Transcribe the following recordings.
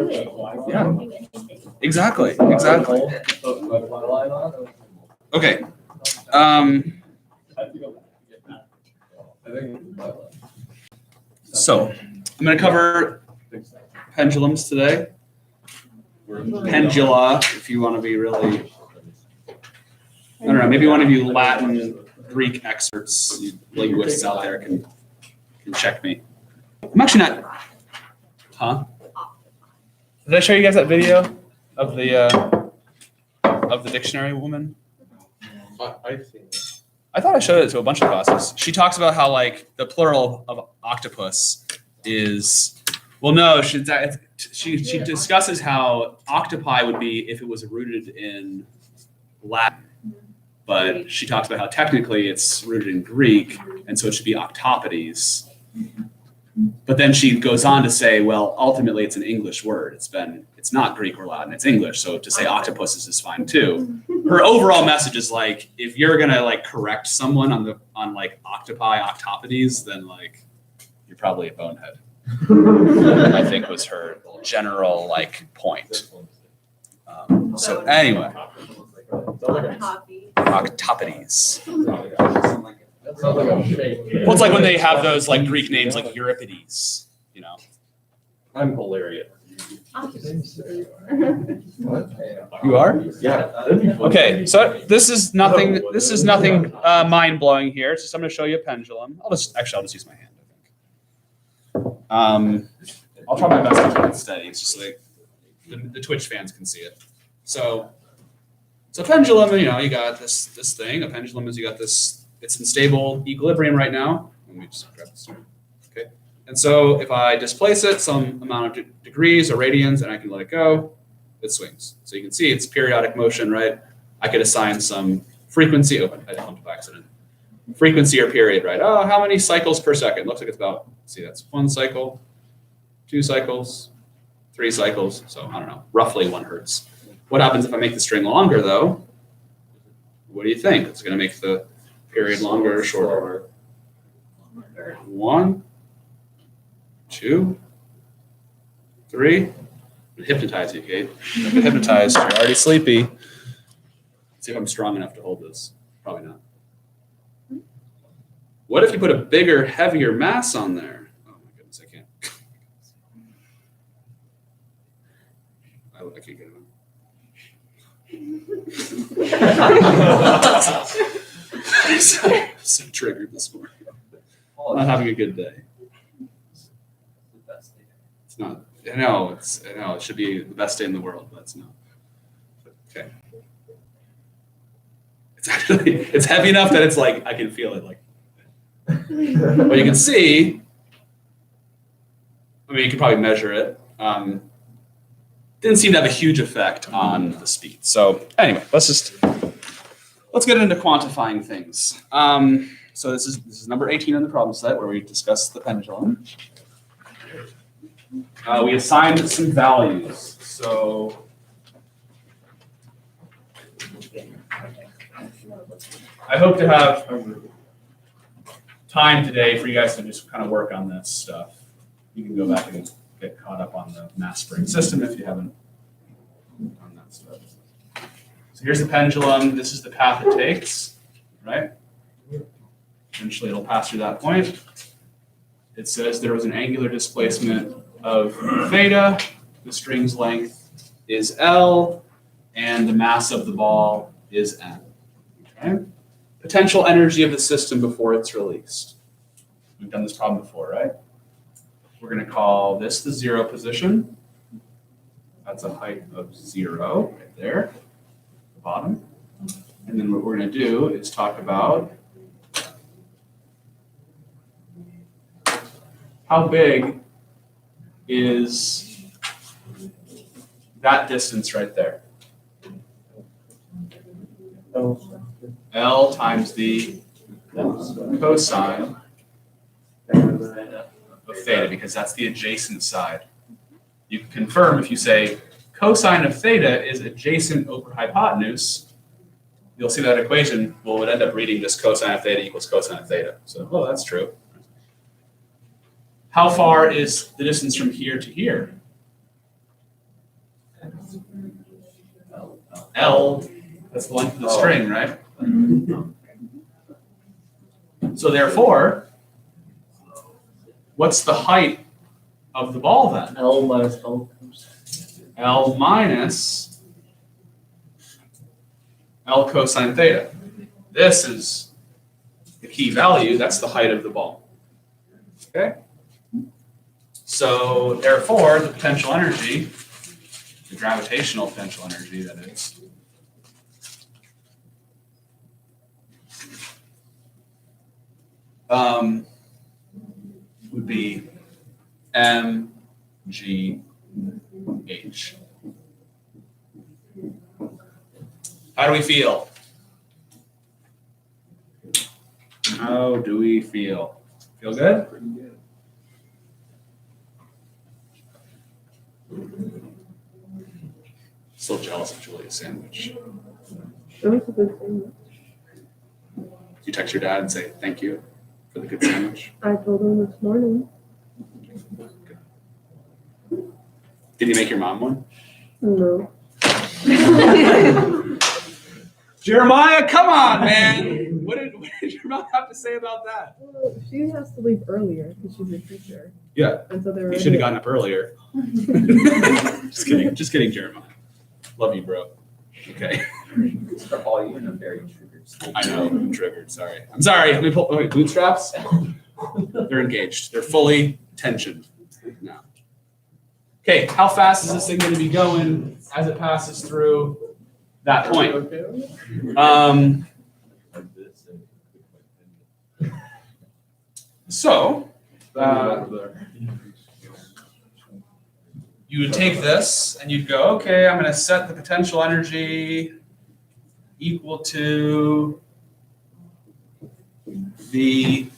Yeah. Exactly. Exactly. Okay. So I'm going to cover pendulums today, or pendula, if you want to be really, I don't know, maybe one of you Latin, Greek experts, you linguists out there can check me. I'm actually not, huh? Did I show you guys that video of the dictionary woman? I've seen it. I thought I showed it to a bunch of classes. She talks about how like the plural of octopus is, well, no, she discusses how octopi would be if it was rooted in Latin, but she talks about how technically it's rooted in Greek, and so it should be octopodes. But then she goes on to say, well, ultimately it's an English word. It's not Greek or Latin, it's English. So to say octopuses is fine too. Her overall message is like, if you're gonna like correct someone on like octopi, octopodes, then like you're probably a bonehead. I think was her general like point. So anyway, octopodes. Well, it's like when they have those like Greek names like Euripides, you know. I'm hilarious. You are? Yeah. Okay, so this is nothing mind blowing here. It's just I'm going to show you a pendulum. I'll just use my hand, I think. I'll try my best to keep it steady. It's just like the Twitch fans can see it. So pendulum, you know, you got this thing. A pendulum is you got this. It's in stable equilibrium right now. Let me just grab this one. Okay. And so if I displace it some amount of degrees or radians and I can let it go, it swings. So you can see it's periodic motion, right? I could assign some frequency. Oh, I bumped by accident. Frequency or period, right? Oh, how many cycles per second? Looks like it's about, see, that's 1 cycle, 2 cycles, 3 cycles. So I don't know, roughly 1 hertz. What happens if I make the string longer though? What do you think? It's going to make the period longer or shorter? 1, 2, 3. I'm gonna hypnotize you, Kate. Don't get hypnotized. You're already sleepy. Let's see if I'm strong enough to hold this. Probably not. What if you put a bigger, heavier mass on there? Oh my goodness, I can't. I can't get it on. So triggered this morning. I'm not having a good day. It's not. I know. It should be the best day in the world, but it's not. Okay. It's heavy enough that it's like I can feel it. Like, but you can see. I mean, you can probably measure it. Didn't seem to have a huge effect on the speed. So anyway, let's get into quantifying things. So this is number 18 on the problem set where we discuss the pendulum. We assigned some values. So I hope to have time today for you guys to just kind of work on this stuff. You can go back and get caught up on the mass spring system if you haven't done that stuff. So here's the pendulum. This is the path it takes, right? Eventually it'll pass through that point. It says there was an angular displacement of theta. The string's length is L, and the mass of the ball is M. Okay? Potential energy of the system before it's released. We've done this problem before, right? We're going to call this the 0 position. That's a height of 0 right there, the bottom. And then what we're going to do is talk about how big is that distance right there? L times the cosine of theta, because that's the adjacent side. You can confirm if you say cosine of theta is adjacent over hypotenuse, you'll see that equation will end up reading this cosine of theta equals cosine of theta. So, oh, that's true. How far is the distance from here to here? L, that's the length of the string, right? So therefore, what's the height of the ball then? L minus L. L minus L cosine theta. This is the key value, that's the height of the ball. Okay? So therefore, the potential energy, the gravitational potential energy that is, would be mgh. How do we feel? How do we feel? Feel good? Pretty good. Still jealous of Julia's sandwich. It was a good thing. You text your dad and say thank you for the good sandwich. I told him this morning. Did you make your mom one? No. Jeremiah, come on, man. What did your mom have to say about that? Well, she has to leave earlier because she's a teacher. Yeah. And so they were. You should have gotten up earlier. Just kidding. Just kidding, Jeremiah. Love you, bro. Okay. Paul, you're in a very triggered state. I know. I'm triggered. Sorry. I'm sorry. Let me pull. Wait, bootstraps? They're engaged. They're fully tensioned now. Okay. How fast is this thing going to be going as it passes through that point? So, you would take this and you'd go, okay, I'm going to set the potential energy equal to the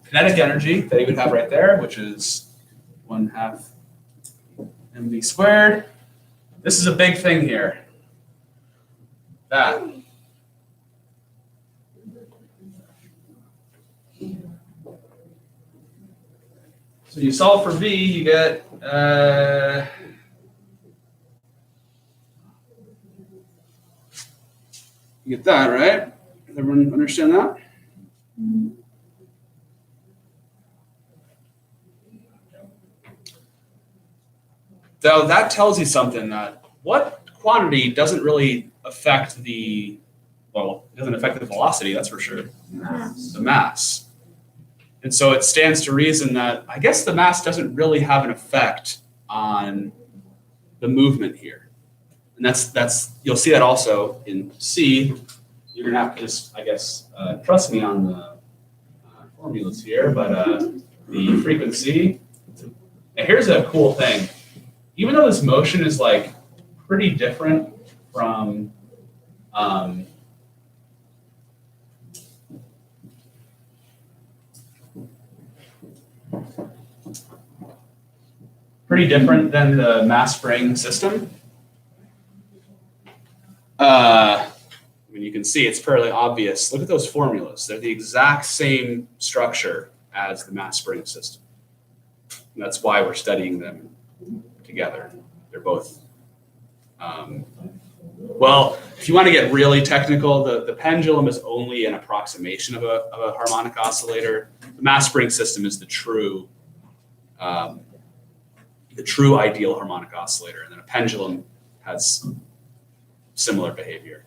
kinetic energy that you would have right there, which is 1/2 mv squared. This is a big thing here. That. So you solve for V, you get that, right? Everyone understand that? So that tells you something, that what quantity doesn't really affect it doesn't affect the velocity, that's for sure. The mass. And so it stands to reason that I guess the mass doesn't really have an effect on the movement here. And that's you'll see that also in C. You're gonna have to just, I guess, trust me on the formulas here, but the frequency. Now here's a cool thing. Even though this motion is like pretty different from pretty different than the mass spring system. I mean, you can see it's fairly obvious. Look at those formulas. They're the exact same structure as the mass spring system. And that's why we're studying them together. They're both, well, if you want to get really technical, the pendulum is only an approximation of a harmonic oscillator. The mass spring system is the true ideal harmonic oscillator, and then a pendulum has similar behavior.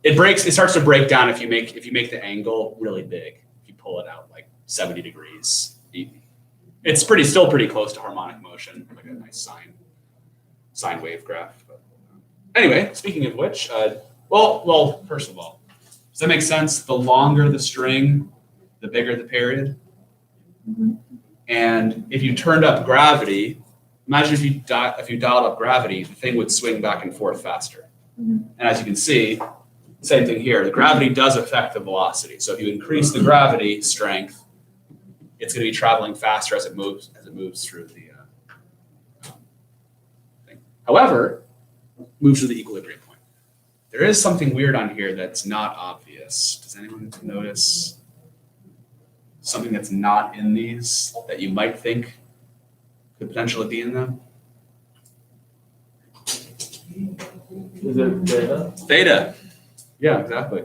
It starts to break down if you make the angle really big. If you pull it out like 70 degrees, it's still pretty close to harmonic motion, like a nice sine wave graph. But anyway, speaking of which, well, first of all, does that make sense? The longer the string, the bigger the period. Mm-hmm. And if you turned up gravity, imagine if you dialed up gravity, the thing would swing back and forth faster. Mm-hmm. And as you can see, same thing here. The gravity does affect the velocity. So if you increase the gravity strength, it's going to be traveling faster as it moves through the thing. However, moves to the equilibrium point. There is something weird on here that's not obvious. Does anyone notice something that's not in these that you might think could potentially be in them? Is it data? Theta. Yeah, exactly.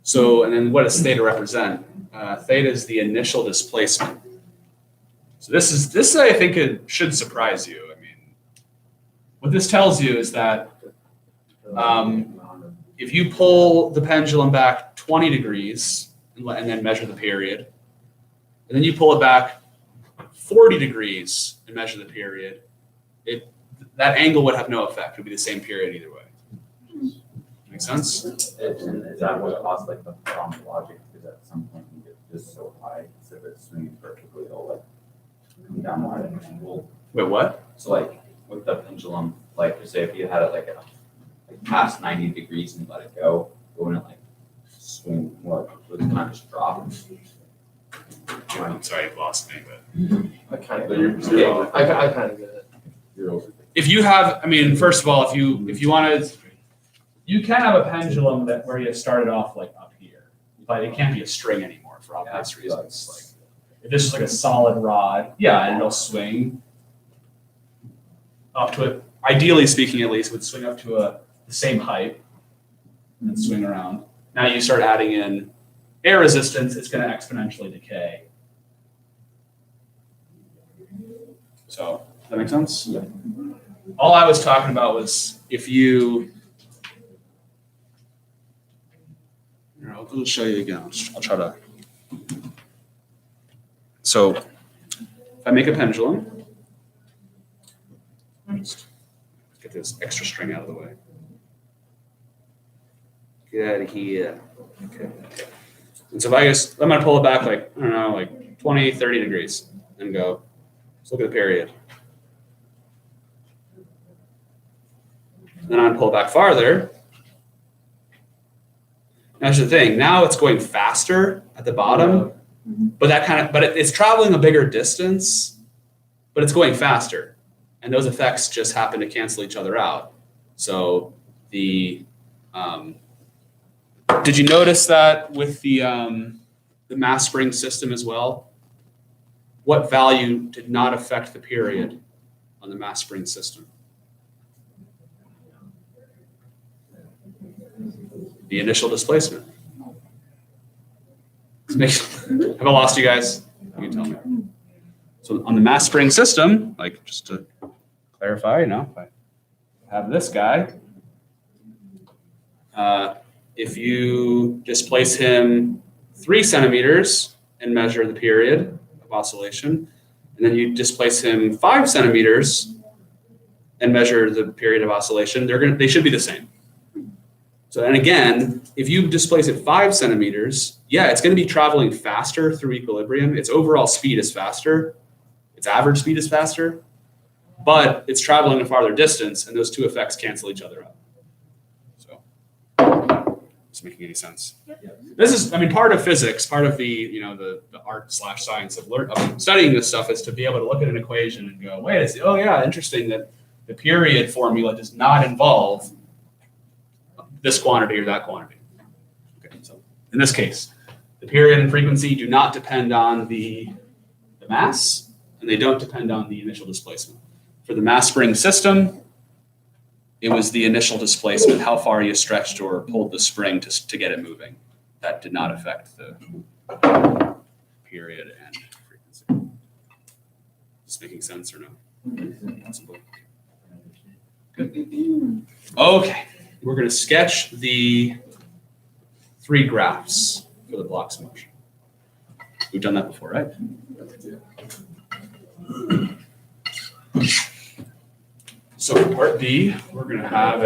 So, and then what does theta represent? Theta is the initial displacement. So this I think it should surprise you. I mean, what this tells you is that if you pull the pendulum back 20 degrees and then measure the period, and then you pull it back 40 degrees and measure the period, that angle would have no effect. It would be the same period either way. Make sense? Is that what caused like the wrong logic? Because at some point you get just so high, instead of it swinging perfectly, it'll like come down more at an angle. Wait, what? So like with the pendulum, like say if you had it like past 90 degrees and let it go, it wouldn't like swing more, like, it would kind of just drop. I'm sorry, you lost me, but I kind of But get you're- it. I kind of get it. if you have, I mean, first of all, if you want to, you can have a pendulum where you started off like up here, but it can't be a string anymore for obvious reasons. Like if this is like a solid rod, yeah, and it'll swing up to it. Ideally speaking, at least, it would swing up to the same height and then swing around. Now you start adding in air resistance, it's going to exponentially decay. So, does that make sense? Yeah. All I was talking about was if you, here, I'll show you again. I'll try to. So, if I make a pendulum, just get this extra string out of the way. Get out of here. Okay. And so if I'm going to pull it back like, I don't know, like 20, 30 degrees and go, let's look at the period. Then I'm going to pull it back farther. Now, here's the thing. Now it's going faster at the bottom, but it's traveling a bigger distance, but it's going faster. And those effects just happen to cancel each other out. So did you notice that with the mass spring system as well? What value did not affect the period on the mass spring system? The initial displacement. Have I lost you guys? You can tell me. So on the mass spring system, like just to clarify, if I have this guy, if you displace him 3 centimeters and measure the period of oscillation, and then you displace him 5 centimeters and measure the period of oscillation, they should be the same. So, and again, if you displace it 5 centimeters, yeah, it's going to be traveling faster through equilibrium. Its overall speed is faster. Its average speed is faster, but it's traveling a farther distance, and those two effects cancel each other out. So, is making any sense? Yep. This is, part of physics, part of the art/science of studying this stuff is to be able to look at an equation and go, wait, oh yeah, interesting that the period formula does not involve this quantity or that quantity. Okay, so in this case, the period and frequency do not depend on the mass, and they don't depend on the initial displacement. For the mass spring system, it was the initial displacement, how far you stretched or pulled the spring to get it moving. That did not affect the period and frequency. Is this making sense or no? Possible. Good. Okay. We're going to sketch the 3 graphs for the blocks of motion. We've done that before, right? So for part B, we're going to have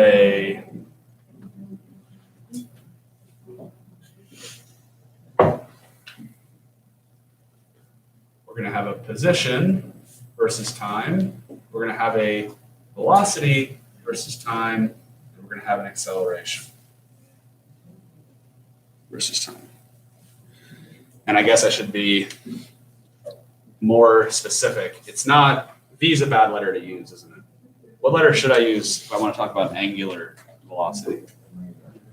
a position versus time. We're going to have a velocity versus time. We're going to have an acceleration versus time. And I guess I should be more specific. It's not, V is a bad letter to use, isn't it? What letter should I use if I want to talk about angular velocity?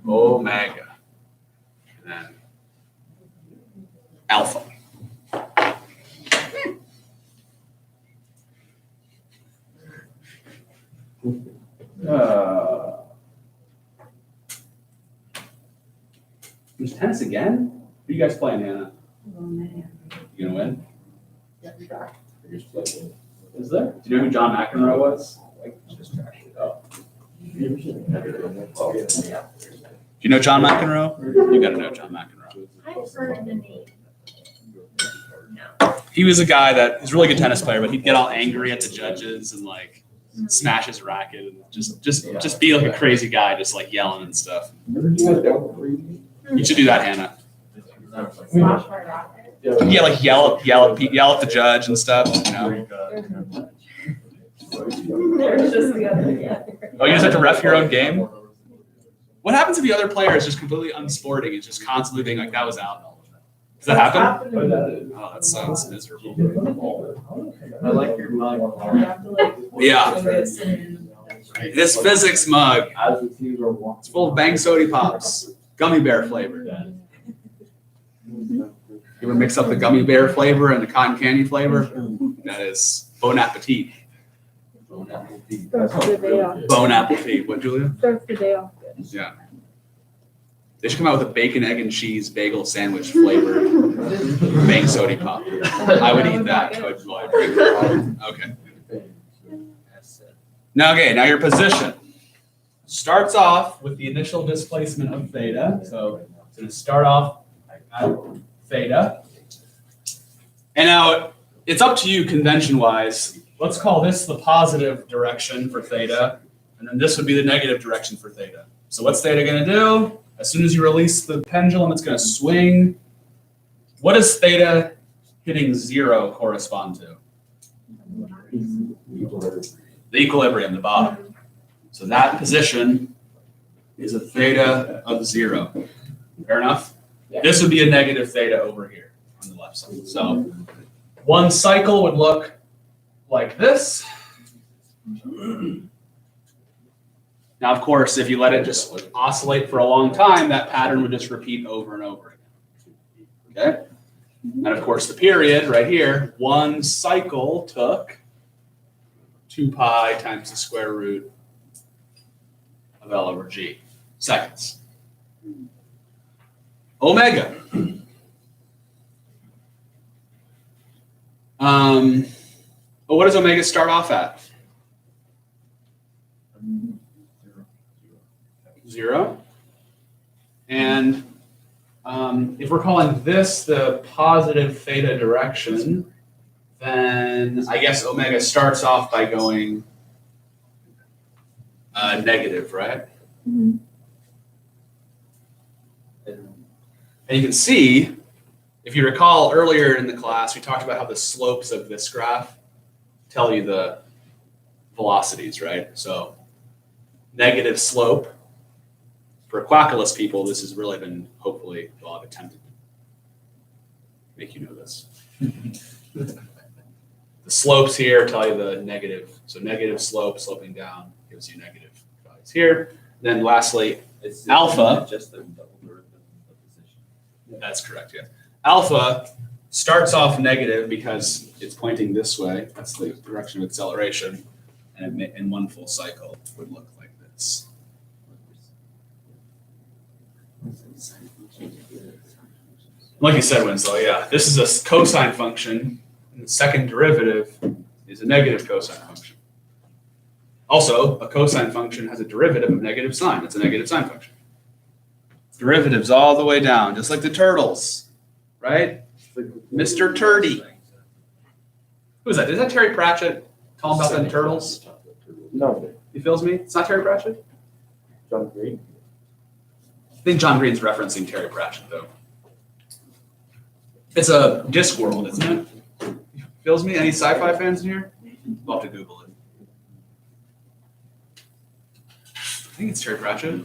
Omega. And then alpha. There's tennis again? Who you guys playing, Hannah? You gonna win? Is there? Do you know who John McEnroe was? Just track it up. Do you know John McEnroe? You gotta know John McEnroe. I've heard the name. He was a guy that he's a really good tennis player, but he'd get all angry at the judges and like smash his racket and just be like a crazy guy, just like yelling and stuff. You should do that, Hannah. Smash my rocket. Yeah, like yell at the judge and stuff. You know? There's just the other, yeah. Oh, you just have to ref your own game? What happens if the other player is just completely unsporting and just constantly being like, that was out? Does that happen? Oh, that sounds miserable. I like your mug. You have to like. Yeah. Focus and- This physics mug, As the teams are walking. it's full of Bang Sody Pops, gummy bear flavor. You ever mix up the gummy bear flavor and the cotton candy flavor? That is bon appetit. Starts the day off. Bon appetit. What, Julia? Starts the day off good. Yeah. They should come out with a bacon, egg, and cheese bagel sandwich flavored Bang Sody Pop. I would eat that while I drink it. Okay. Now your position starts off with the initial displacement of theta. So it's going to start off at theta. And now it's up to you convention-wise. Let's call this the positive direction for theta, and then this would be the negative direction for theta. So what's theta going to do? As soon as you release the pendulum, it's going to swing. What does theta hitting 0 correspond to? The equilibrium, the bottom. So that position is a theta of 0. Fair enough? Yeah. This would be a negative theta over here on the left side. So one cycle would look like this. Now, of course, if you let it just oscillate for a long time, that pattern would just repeat over and over again. Okay? And of course, the period right here, one cycle took 2 pi times the square root of L over G seconds. Omega. But what does omega start off at? 0. And if we're calling this the positive theta direction, then I guess omega starts off by going negative, right? Mhm. And you can see, if you recall earlier in the class, we talked about how the slopes of this graph tell you the velocities, right? So negative slope. For Quackless people, this has really been, hopefully, well, I've attempted to make you know this. The slopes here tell you the negative. So negative slope sloping down gives you negative values here. Then lastly, It's Alpha. Just the double derivative of the position. that's correct, yeah. Alpha starts off negative because it's pointing this way. That's the direction of acceleration. And it may, in one full cycle would look like this. Like you said, Winslow, yeah. This is a cosine function, and the second derivative is a negative cosine function. Also, a cosine function has a derivative of negative sine. It's a negative sine function. Derivatives all the way down, just like the turtles, right? Mr. Turdy. Who is that? Is that Terry Pratchett talking about the turtles? No, He feels me? It's not Terry Pratchett? John Green. I think John Green's referencing Terry Pratchett, though. It's a Discworld, isn't it? Feels me? Any sci-fi fans in here? We'll have to Google it. I think it's Terry Pratchett.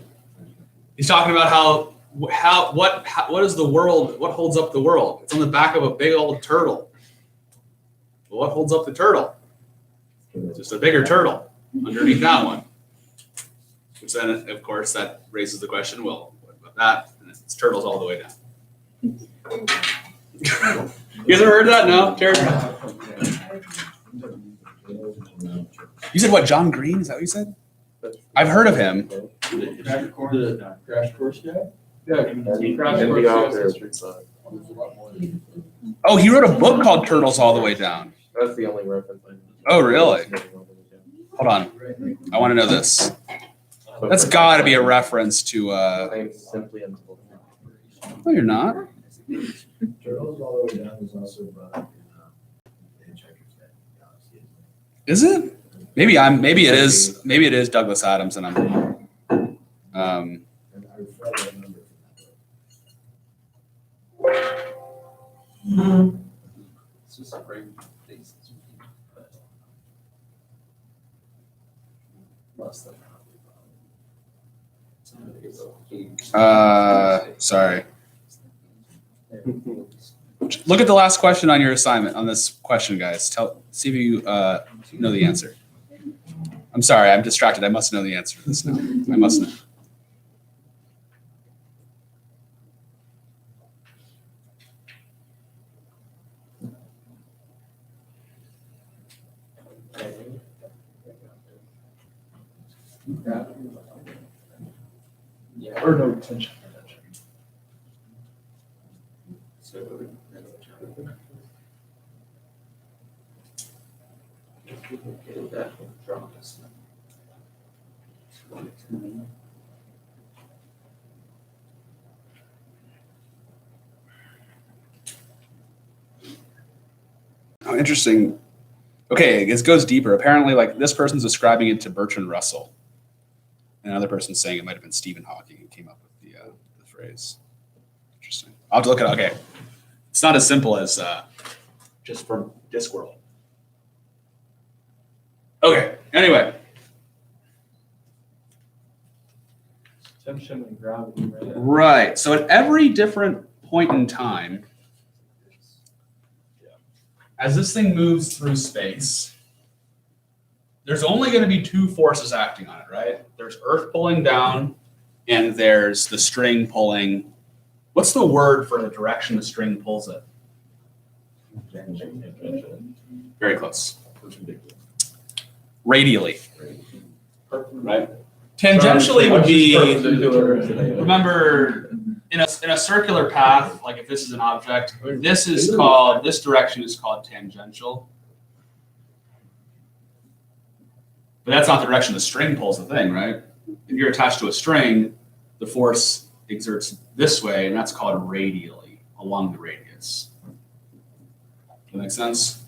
He's talking about what is the world? What holds up the world? It's on the back of a big old turtle. Well, what holds up the turtle? Just a bigger turtle underneath that one. Which then, of course, that raises the question: well, what about that? And it's turtles all the way down. You guys ever heard that? No, Terry. You said what? John Green? Is that what you said? I've heard of him. Crash course guy? Yeah. Crash And course the US author. history class. Oh, he wrote a book called Turtles All the Way Down. That's the only reference I know. Oh, really? Hold on. I want to know this. That's got to be a reference to. I am simply untold. No, you're not. Turtles All the Way Down is also brought up in Hitchhiker's Galaxy. Is it? Maybe it is. Maybe it is Douglas Adams, and I'm. And I read that number from that book. It's just a great things. Less than. Sorry. Look at the last question on your assignment on this question, guys. See if you know the answer. I'm sorry, I'm distracted. I must know the answer to this now. I must know. Yeah, or no tension. Oh, interesting. Okay, this goes deeper. Apparently, like this person's ascribing it to Bertrand Russell. Another person's saying it might have been Stephen Hawking who came up with the phrase. Interesting. I'll have to look at it. Okay. It's not as simple as just from Discworld. Okay. Anyway. Tension and gravity, right? Right. So at every different point in time, as this thing moves through space, there's only going to be two forces acting on it, right? There's Earth pulling down, and there's the string pulling. What's the word for the direction the string pulls it? Very close. Radially. Right? Tangentially would be, remember, in a circular path, like if this is an object, this direction is called tangential. But that's not the direction the string pulls the thing, right? If you're attached to a string, the force exerts this way, and that's called radially, along the radius. Does that make sense?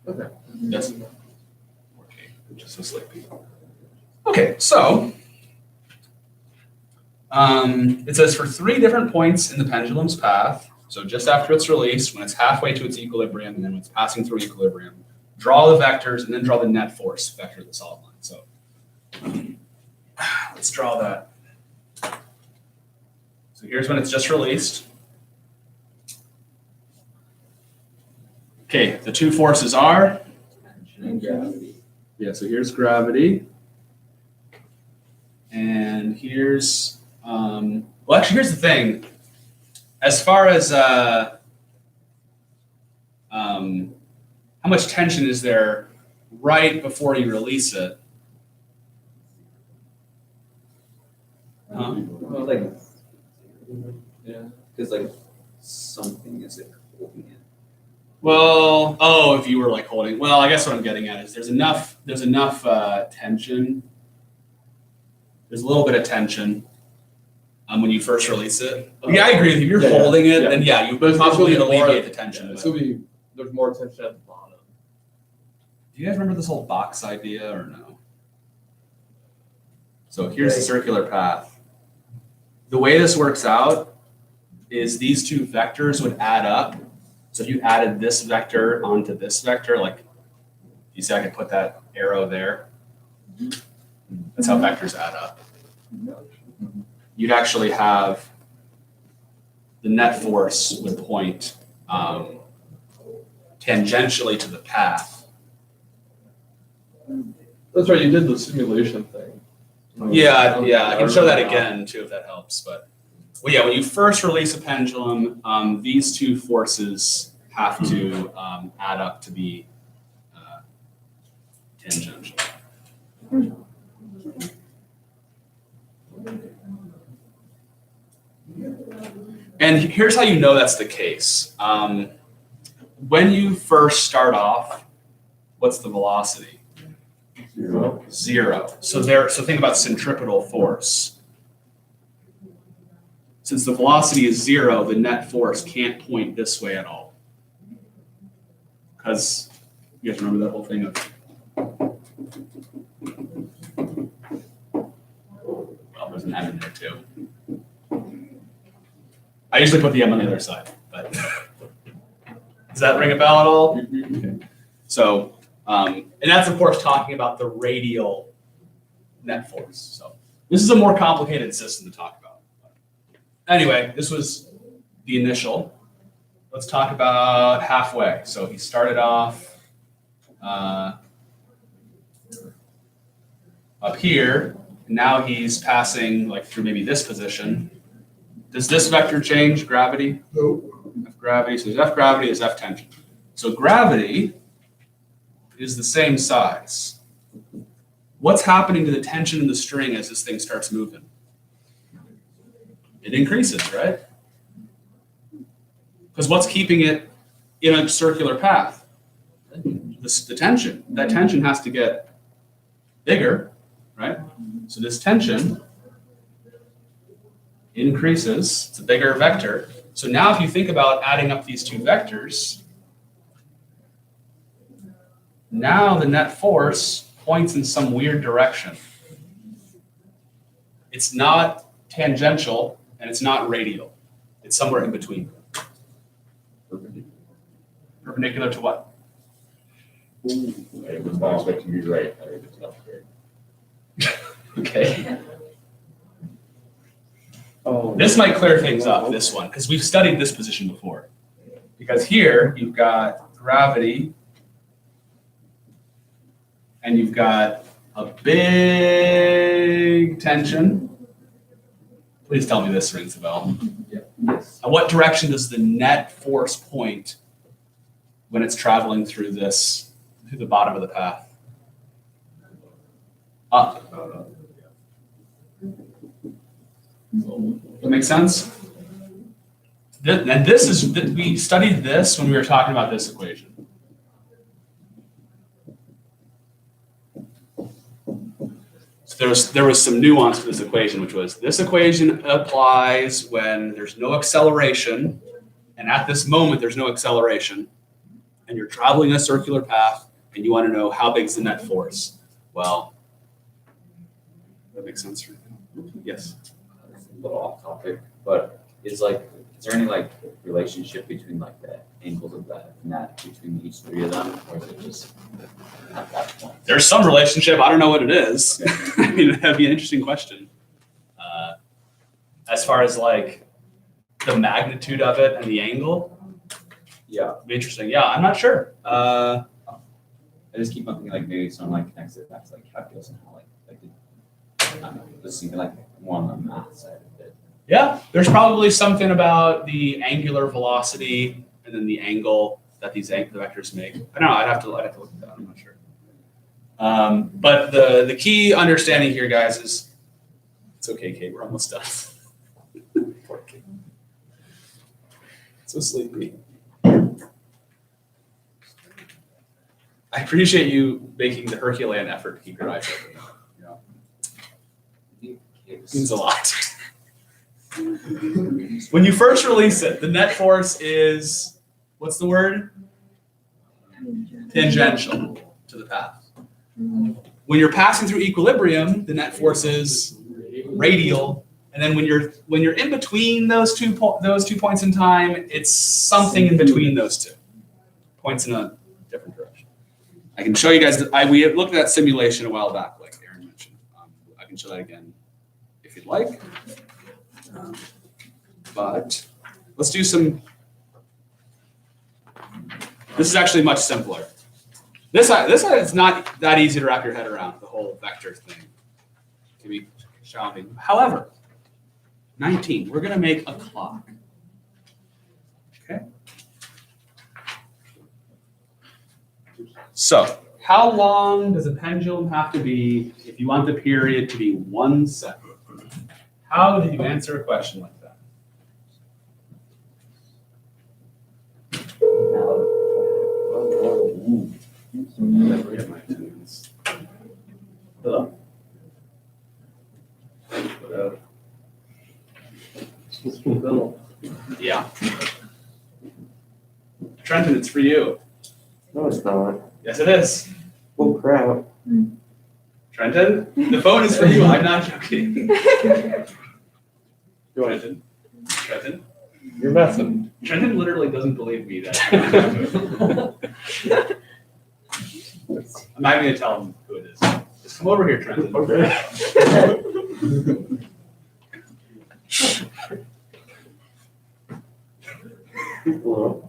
Okay. Yes. Okay, just so sleepy. Okay, so it says for 3 different points in the pendulum's path, so just after it's released, when it's halfway to its equilibrium, and then when it's passing through equilibrium, draw the vectors and then draw the net force vector of the solid line. So let's draw that. So here's when it's just released. Okay, the 2 forces are? And gravity. Yeah, so here's gravity. And here's, well, actually, here's the thing. As far as how much tension is there right before you release it? Well, like, yeah, because like something is like holding it. Well, if you were like holding, well, I guess what I'm getting at is there's enough tension. There's a little bit of tension when you first release it. Yeah, I agree with you. If you're Yeah, holding it, yeah. then yeah, you But it's probably gonna be more- alleviate the tension. It's but- gonna be, there's more tension at the bottom. Do you guys remember this whole box idea or no? So here's the circular path. The way this works out is these 2 vectors would add up. So if you added this vector onto this vector, like you see I could put that arrow there. That's how vectors add up. You'd actually have the net force would point tangentially to the path. That's right, you did the simulation thing. Yeah, I can show that again too if that helps. But well, yeah, when you first release a pendulum, these 2 forces have to add up to be tangential. And here's how you know that's the case. When you first start off, what's the velocity? 0. 0. So think about centripetal force. Since the velocity is 0, the net force can't point this way at all. Because you guys remember that whole thing of well, there's an M in there too. I usually put the M on the other side, but does that ring a bell at all? Okay. So, and that's of course talking about the radial net force. So this is a more complicated system to talk about. Anyway, this was the initial. Let's talk about halfway. So he started off up here. Now he's passing like through maybe this position. Does this vector change gravity? Nope. F gravity. So there's F gravity, there's F tension. So gravity is the same size. What's happening to the tension in the string as this thing starts moving? It increases, right? Because what's keeping it in a circular path? The tension. That tension has to get bigger, right? So this tension increases. It's a bigger vector. So now if you think about adding up these two vectors, now the net force points in some weird direction. It's not tangential and it's not radial. It's somewhere in between. Perpendicular to what? It was not expecting you to be right. I think it's not great. Okay. Oh. This might clear things up, this one, because we've studied this position before. Because here you've got gravity and you've got a big tension. Please tell me this rings a bell. Yes. And what direction does the net force point when it's traveling through the bottom of the path? Up. That makes sense? And we studied this when we were talking about this equation. So there was some nuance to this equation, which was this equation applies when there's no acceleration, and at this moment there's no acceleration, and you're traveling a circular path, and you want to know how big is the net force. Well, that makes sense for you. Yes. A little off topic, but is there any like relationship between like the angles of the net between each three of them, or is it just at that point? There's some relationship. I don't know what it is. I mean, that'd be an interesting question. As far as like the magnitude of it and the angle, Yeah, it'd be interesting. Yeah, I'm not sure. I just keep on thinking like maybe someone like connects it back to like calculus and how like I don't know, just thinking like more on the math side of it. Yeah, there's probably something about the angular velocity and then the angle that the vectors make. I don't know. I'd have to look at that. I'm not sure. But the key understanding here, guys, is it's okay, Kate. We're almost done. Poor Kate. So sleepy. I appreciate you making the Herculean effort to keep your eyes open. It means a lot. When you first release it, the net force is, what's the word? Tangential to the path. When you're passing through equilibrium, the net force is radial. And then when you're in between those two points in time, it's something in between those two. Points in a different direction. I can show you guys we had looked at that simulation a while back, like Aaron mentioned. I can show that again if you'd like. But let's do some. This is actually much simpler. This is not that easy to wrap your head around, the whole vector thing. It can be challenging. However, 19, we're going to make a clock. Okay. So, how long does a pendulum have to be if you want the period to be 1 second? How did you answer a question like that? I forget my attendance. Hello? What up? Bill. Yeah. Trenton, it's for you. No, it's not. Yes, it is. Oh, crap. Trenton, the phone is for you. I'm not joking. Trenton. Trenton. You're messing. Trenton literally doesn't believe me that. I'm not even gonna tell him who it is. Just come over here, Trenton. Hello.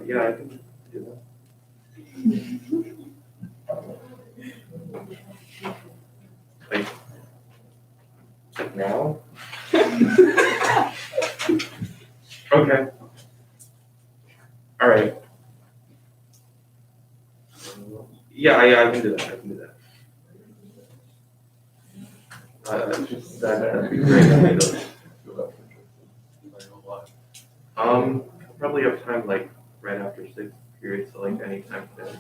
Yeah, I can do that. Like now? Okay. All right. Yeah, I can do that. I can do that. That'd be great. Probably have time like right after 6th period, so like any time today.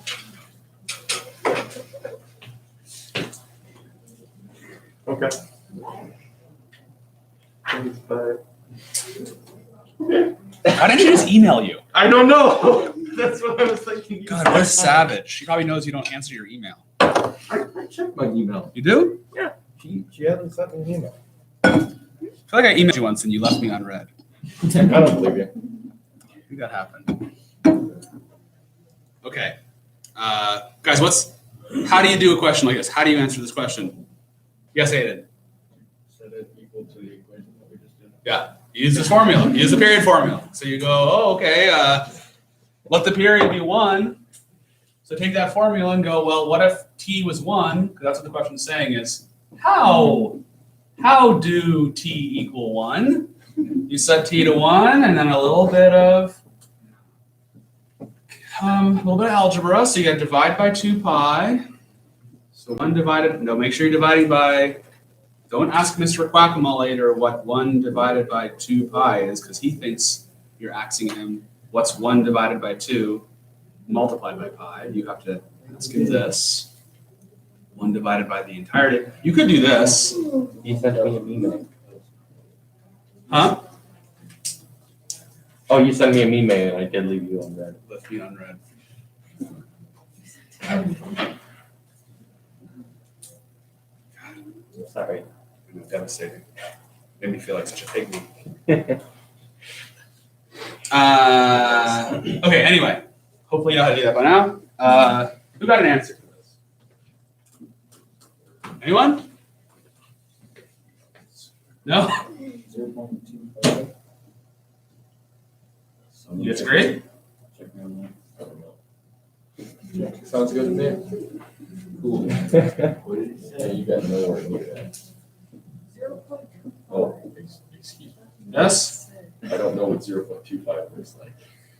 Okay. Thanks, bye. Why didn't she just email you? I don't know. That's what I was thinking. God, what a savage. She probably knows you don't answer your email. I checked my email. You do? She hasn't sent me an email. I feel like I emailed you once and you left me unread. I don't believe you. I think that happened. Okay. Guys, how do you do a question like this? How do you answer this question? Yes, Aiden. Set it equal to the equation that we just did. Yeah. You use this formula. You use the period formula. So you go, oh, okay, let the period be 1. So take that formula and go, well, what if t was 1? Because that's what the question is saying is, how do t equal 1? You set t to 1 and then a little bit of algebra. So you got to divide by 2 pi. So 1 divided, no, make sure you're dividing by, don't ask Mr. Quackama later what 1 divided by 2 pi is, because he thinks you're asking him what's 1 divided by 2 multiplied by pi. You have to ask him this. 1 divided by the entirety. You could do this. You sent me an email. Huh? Oh, you sent me an email and I did leave you on red. Left me unread. Sorry. Devastating. Made me feel like such a pygmy. Okay, anyway. Hopefully you know how to do that by now. Who got an answer for this? Anyone? No? You disagree? Sounds good to me. Cool. Yeah, you got nowhere near that. Oh, excuse me. Yes? I don't know what 0.25 looks like.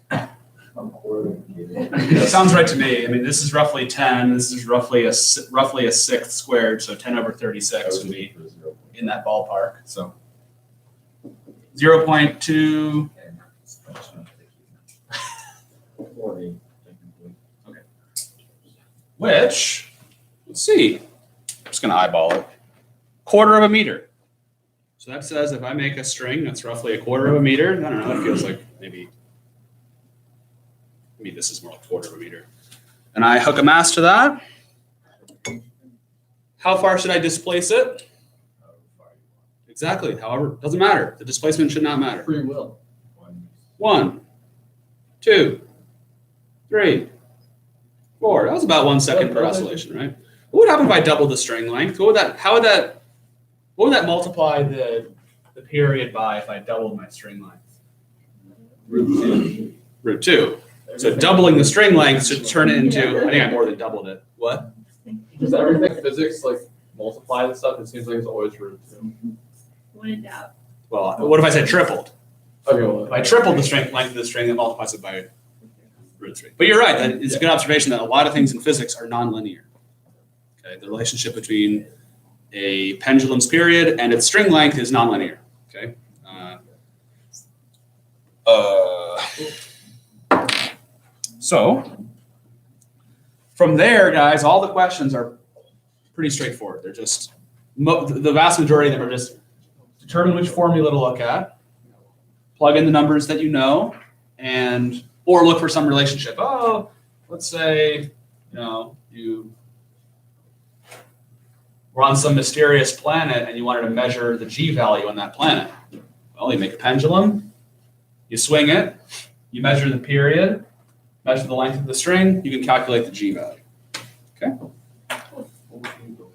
That sounds right to me. I mean, this is roughly 10. This is roughly a sixth squared, so 10 over 36 would be in that ballpark. So 0.2. Okay. Which, let's see. I'm just going to eyeball it. 1/4 of a meter. So that says if I make a string that's roughly 1/4 of a meter, I don't know, that feels like maybe this is more like 1/4 of a meter. And I hook a mass to that. How far should I displace it? Exactly. However, doesn't matter. The displacement should not matter. Free will. 1, 2, 3, 4. That was about 1 second per oscillation, right? What would happen if I doubled the string length? What would that multiply the period by if I doubled my string length? Root 2. So doubling the string length should turn it into, I think I more than doubled it. What? Does everything physics like multiply and stuff? It seems like it's always root 2. When in doubt. Well, what if I said tripled? Okay, well, If I tripled the strength length of the string, it multiplies it by root 3. But you're right. It's a good observation that a lot of things in physics are nonlinear. Okay, the relationship between a pendulum's period and its string length is nonlinear. Okay. So from there, guys, all the questions are pretty straightforward. They're just the vast majority of them are just determine which formula to look at, plug in the numbers that you know, and or look for some relationship. Oh, let's say you were on some mysterious planet and you wanted to measure the G value on that planet. Well, you make a pendulum, you swing it, you measure the period, measure the length of the string, you can calculate the G value. Okay.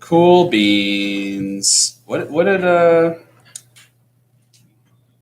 Cool beans. What did